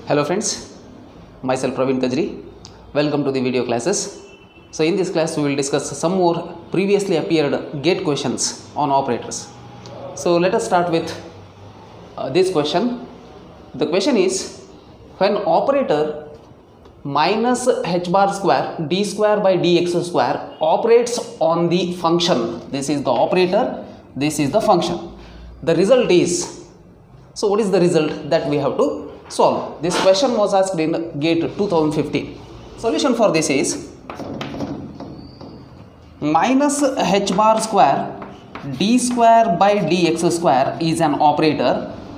Hello friends, myself Praveen Kajri. Welcome to the video classes. So in this class we will discuss some more previously appeared gate questions on operators. So let us start with this question. The question is, when operator minus h bar square d square by dx square operates on the function, this is the operator, this is the function, the result is, so what is the result that we have to solve? This question was asked in GATE 2015. Solution for this is minus h bar square d square by dx square is an operator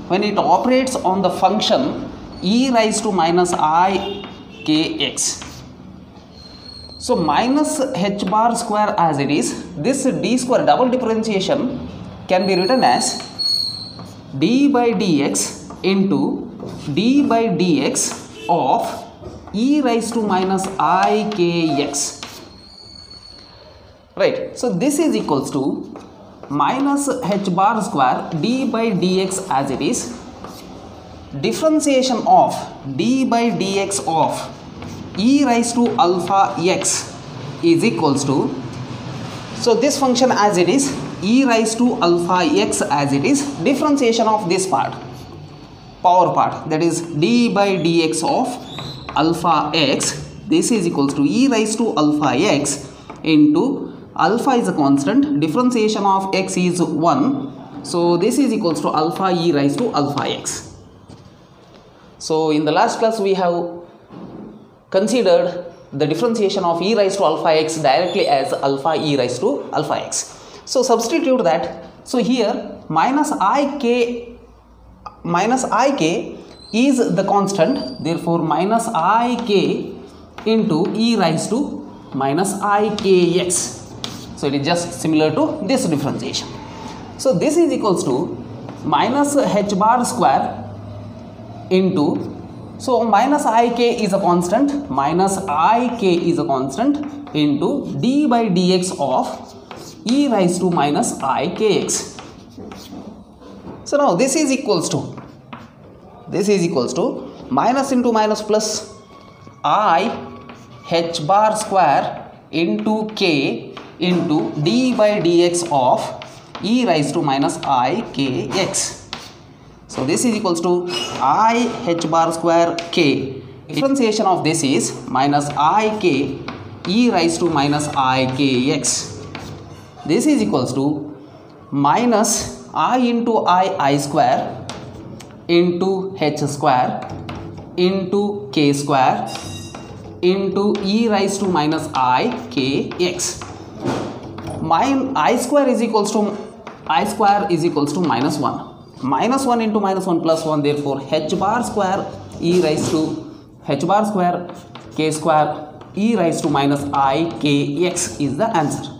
when it operates on the function e raised to minus I kx. So minus h bar square as it is, this d square double differentiation can be written as d by dx into d by dx of e raised to minus I kx. Right, so this is equals to minus h bar square d by dx as it is, differentiation of d by dx of e raised to alpha x is equals to, so this function as it is, e raised to alpha x as it is, differentiation of this part, power part, that is d by dx of alpha x, this is equals to e raised to alpha x into alpha is a constant, differentiation of x is 1, so this is equals to alpha e raised to alpha x. So in the last class we have considered the differentiation of e raised to alpha x directly as alpha e raised to alpha x. So substitute that. So here minus ik is the constant, therefore minus ik into e raised to minus ikx. So it is just similar to this differentiation. So this is equals to minus h bar square into, so minus ik is a constant, minus ik is a constant into d by dx of e raised to minus ikx. So now this is equals to minus into minus plus I h bar square into k into d by dx of e raised to minus ikx. So this is equals to I h bar square k. Differentiation of this is minus ik e raised to minus ikx. This is equals to minus I into I square into h square into k square into e raised to minus ikx. I square is equals to minus 1. Minus 1 into minus 1 plus 1, therefore h bar square e raised to h bar square k square e raised to minus ikx is the answer.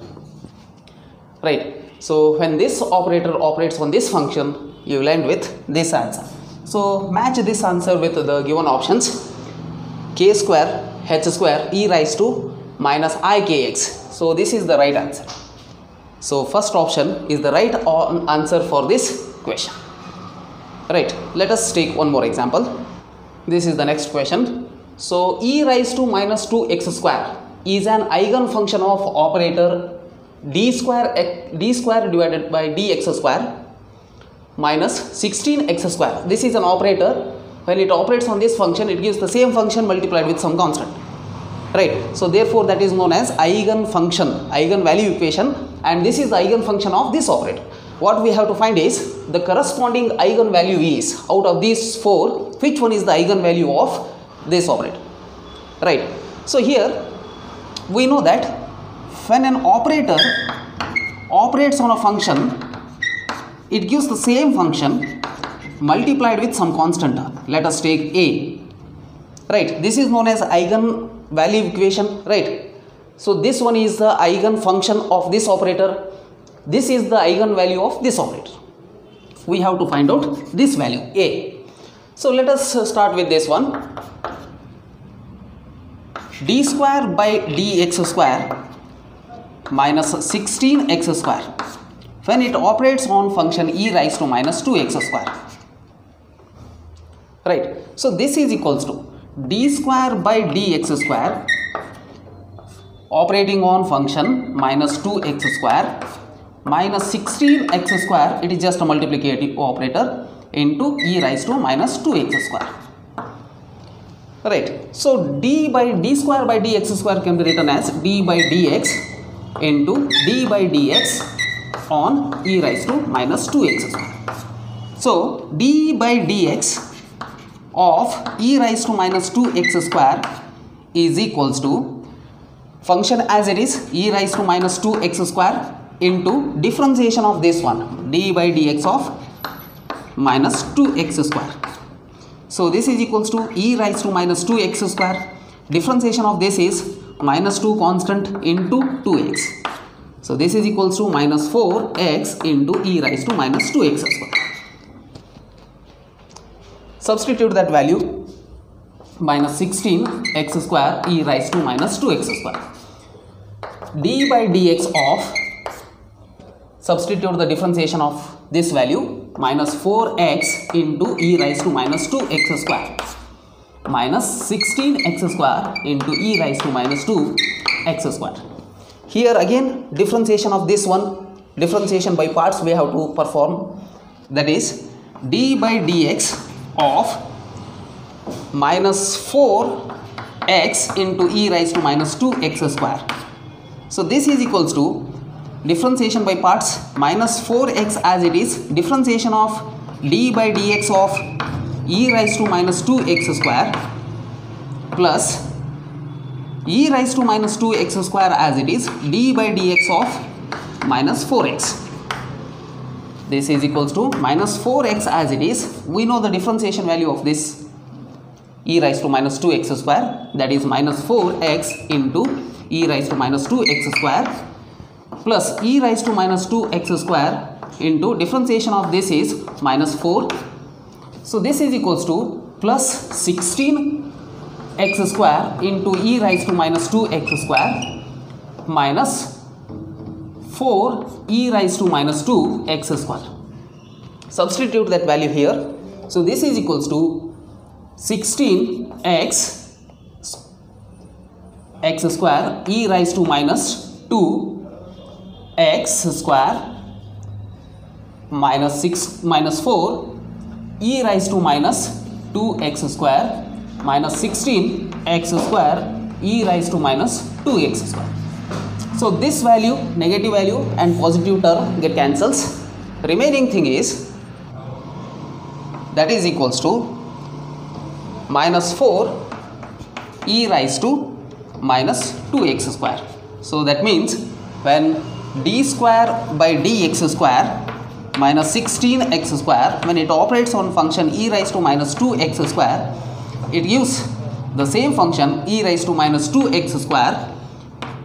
Right. So when this operator operates on this function, you will end with this answer. So match this answer with the given options: k square, h square, e raised to minus ikx. So this is the right answer. So first option is the right answer for this question. Right, let us take one more example. This is the next question. So e raised to minus 2x square is an eigenfunction of operator d square divided by dx square minus 16x square. This is an operator. When it operates on this function, it gives the same function multiplied with some constant. Right, so therefore that is known as eigenfunction, eigenvalue equation, and this is the eigenfunction of this operator. What we have to find is the corresponding eigenvalue is, out of these four, which one is the eigenvalue of this operator. Right, so here we know that when an operator operates on a function, it gives the same function multiplied with some constant. Let us take a. Right, this is known as eigenvalue equation. Right, so this one is the eigenfunction of this operator. This is the eigenvalue of this operator. We have to find out this value a. So let us start with this one. D square by dx square minus 16x square when it operates on function e raised to minus 2x square. right? So this is equals to d square by dx square operating on function minus 2x square minus 16x square, it is just a multiplicative operator, into e raised to minus 2x square, right? So d square by dx square can be written as d by dx into d by dx on e raised to minus 2x square. So d by dx of e raised to minus 2x square is equals to function as it is e raised to minus 2x square into differentiation of this one d by dx of minus 2x square. So this is equals to e raised to minus 2x square. Differentiation of this is minus 2 constant into 2x. So this is equals to minus 4x into e raised to minus 2x square. Substitute that value, minus 16x square e raised to minus 2x square. D by dx of, substitute the differentiation of this value, minus 4x into e raised to minus 2x square minus 16x square into e raised to minus 2x square. Here again differentiation of this one, differentiation by parts we have to perform, that is d by dx of minus 4x into e raised to minus 2x square. So this is equals to differentiation by parts, minus 4x as it is, differentiation of d by dx of e raised to minus 2x square plus e raised to minus 2x square as it is, d by dx of minus 4x. This is equals to minus 4x as it is. We know the differentiation value of this e raised to minus 2x square, that is minus 4x into e raised to minus 2x square plus e raised to minus 2x square into differentiation of this is minus 4. So this is equals to plus 16x square into e raised to minus 2x square minus 4 e raised to minus 2x square. Substitute that value here. So this is equals to 16x square e raised to minus 2x square minus 4 e raised to minus 2x square minus 16x square e raised to minus 2x square. So this value, negative value and positive term get cancels. Remaining thing is, that is equals to minus 4 e raised to minus 2x square. So that means when d square by dx square minus 16x square, when it operates on function e raised to minus 2x square, it gives the same function e raised to minus 2x square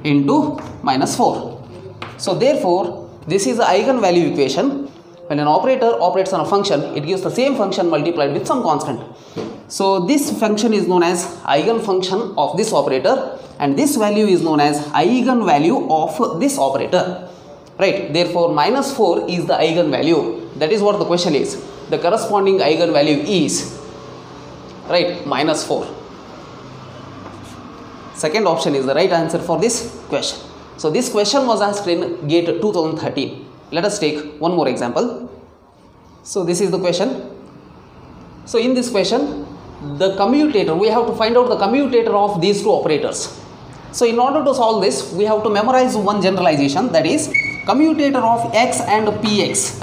into minus 4. So therefore this is the eigenvalue equation. When an operator operates on a function, it gives the same function multiplied with some constant. So this function is known as eigenfunction of this operator, and this value is known as eigenvalue of this operator, right? Therefore minus 4 is the eigenvalue. That is what the question is. The corresponding eigenvalue is, right, minus 4. Second option is the right answer for this question. So this question was asked in GATE 2013. Let us take one more example. So this is the question. So in this question, the commutator, we have to find out the commutator of these two operators. So in order to solve this, we have to memorize one generalization, that is commutator of x and px.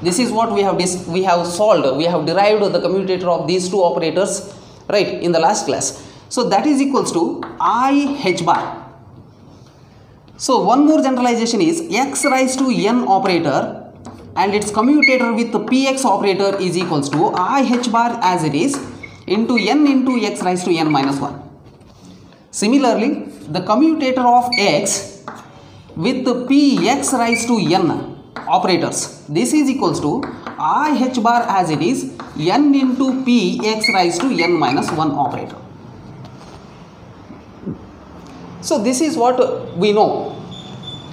This is what we have solved. We have derived the commutator of these two operators, right, in the last class. So that is equals to I h bar. So one more generalization is x raised to n operator and its commutator with the px operator is equals to I h bar as it is into n into x raised to n minus 1. Similarly, the commutator of x with the px raised to n operators, this is equals to I h bar as it is n into px raised to n minus 1 operator. So this is what we know.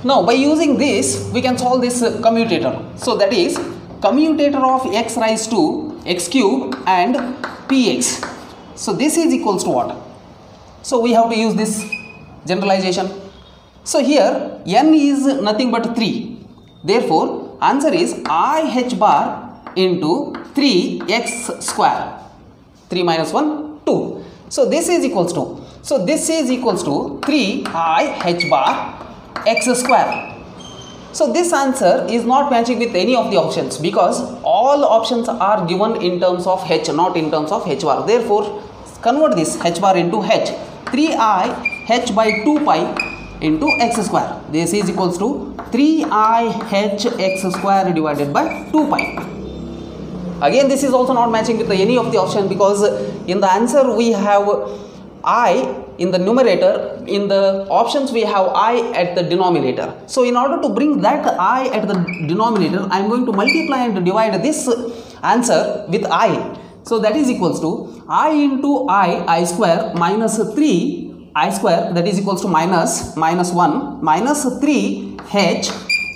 Now by using this, we can solve this commutator. So that is commutator of x raised to x cube and px. So this is equals to what? So we have to use this generalization. So here n is nothing but 3. Therefore answer is I h bar into 3x square. 3 minus 1, 2. So this is equals to, 3I h bar x square. So this answer is not matching with any of the options because all options are given in terms of h, not in terms of h bar. Therefore convert this h bar into h. 3I h by 2 pi into x square. This is equals to 3I h x square divided by 2 pi. Again this is also not matching with any of the option because in the answer we have I in the numerator, in the options we have I at the denominator. So in order to bring that I at the denominator, I am going to multiply and divide this answer with I. So that is equals to I into I square minus 3 I square, that is equals to minus 1 minus 3 h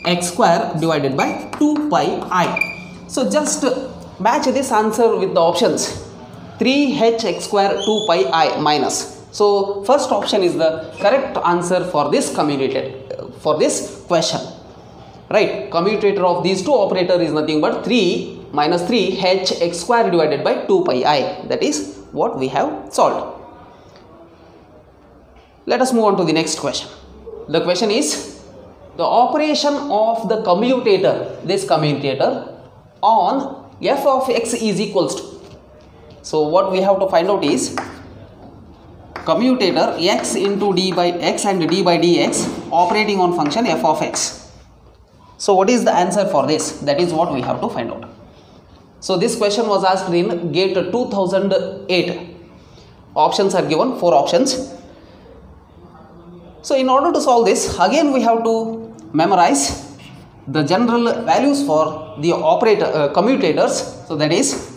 x square divided by 2 pi I. So just match this answer with the options 3h x square 2 pi I minus. So first option is the correct answer for this question, right? Commutator of these two operator is nothing but 3 minus 3h x square divided by 2 pi I. That is what we have solved. Let us move on to the next question. The question is the operation of the commutator, this commutator on f of x is equals to. So what we have to find out is commutator x into d by x and d by dx operating on function f of x. So what is the answer for this? That is what we have to find out. So this question was asked in GATE 2008. Options are given, 4 options. So in order to solve this, again we have to memorize the general values for the operator commutators. So that is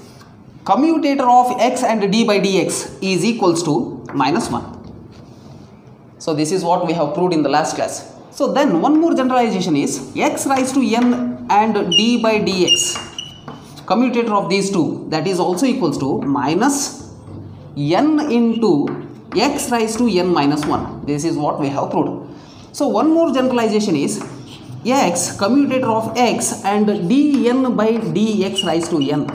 commutator of x and d by dx is equals to minus 1. So this is what we have proved in the last class. So then one more generalization is x raised to n and d by dx, commutator of these two, that is also equals to minus n into x raised to n minus 1. This is what we have proved. So one more generalization is x commutator of x and dn by dx raised to n.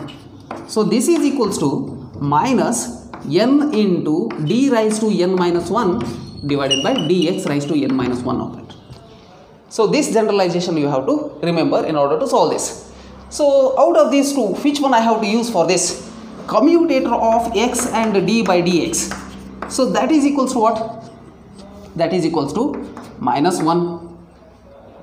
So this is equals to minus n into d raised to n minus 1 divided by dx raised to n minus 1 operator. So this generalization you have to remember in order to solve this. So out of these two, which one I have to use for this? Commutator of x and d by dx. So that is equals to what? That is equals to minus 1.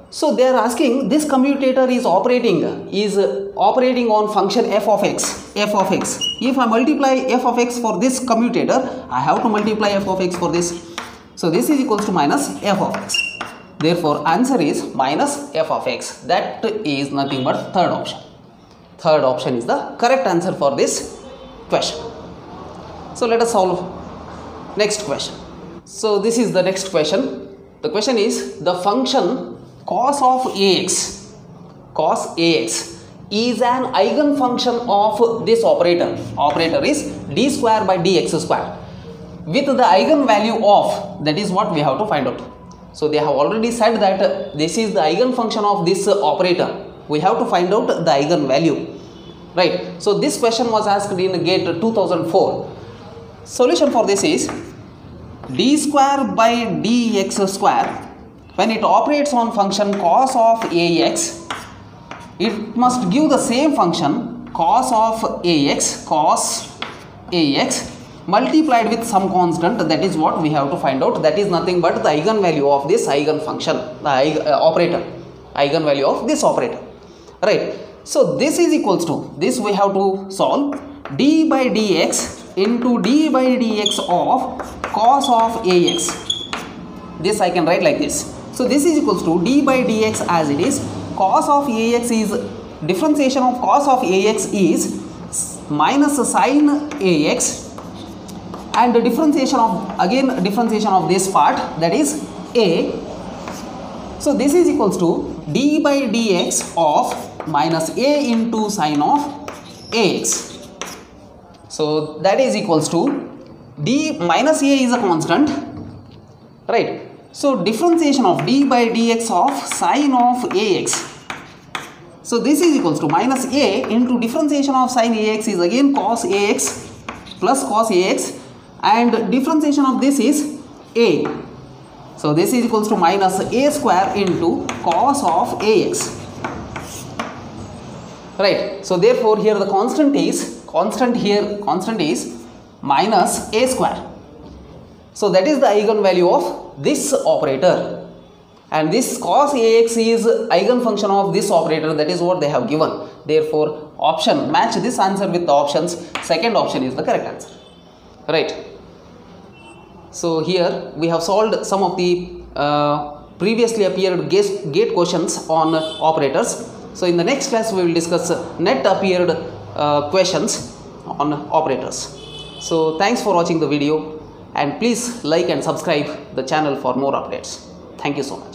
So they are asking this commutator is operating on function f of x. F of x. If I multiply f of x for this commutator, I have to multiply f of x for this. So this is equals to minus f of x. Therefore answer is minus f of x. That is nothing but third option. Third option is the correct answer for this question. So let us solve next question. So this is the next question. The question is the function cos of ax is an eigenfunction of this operator. Operator is d square by dx square with the eigenvalue of, that is what we have to find out. So they have already said that this is the eigenfunction of this operator. We have to find out the eigenvalue, right? So this question was asked in GATE 2004. Solution for this is d square by dx square. When it operates on function cos of ax, it must give the same function cos of ax multiplied with some constant. That is what we have to find out. That is nothing but the eigenvalue of this eigenfunction, the operator, eigenvalue of this operator, right? So this is equals to, this we have to solve d by dx into d by dx of cos of ax. This I can write like this. So this is equals to d by dx as it is. Cos of ax is, differentiation of cos of ax is minus sin ax, and the differentiation of, again differentiation of this part, that is a. So this is equals to d by dx of minus a into sin of ax. So that is equals to d minus a is a constant, right? So differentiation of d by dx of sine of ax. So this is equals to minus a into differentiation of sine ax is again cos ax plus cos ax, and differentiation of this is a. So this is equals to minus a square into cos of ax, right? So therefore here the constant is minus a square. So that is the eigenvalue of this operator, and this cos ax is eigenfunction of this operator. That is what they have given. Therefore option, match this answer with the options. Second option is the correct answer, right? So here we have solved some of the previously appeared gate questions on operators. So in the next class we will discuss net appeared questions on operators. So thanks for watching the video, and please like and subscribe the channel for more updates. Thank you so much.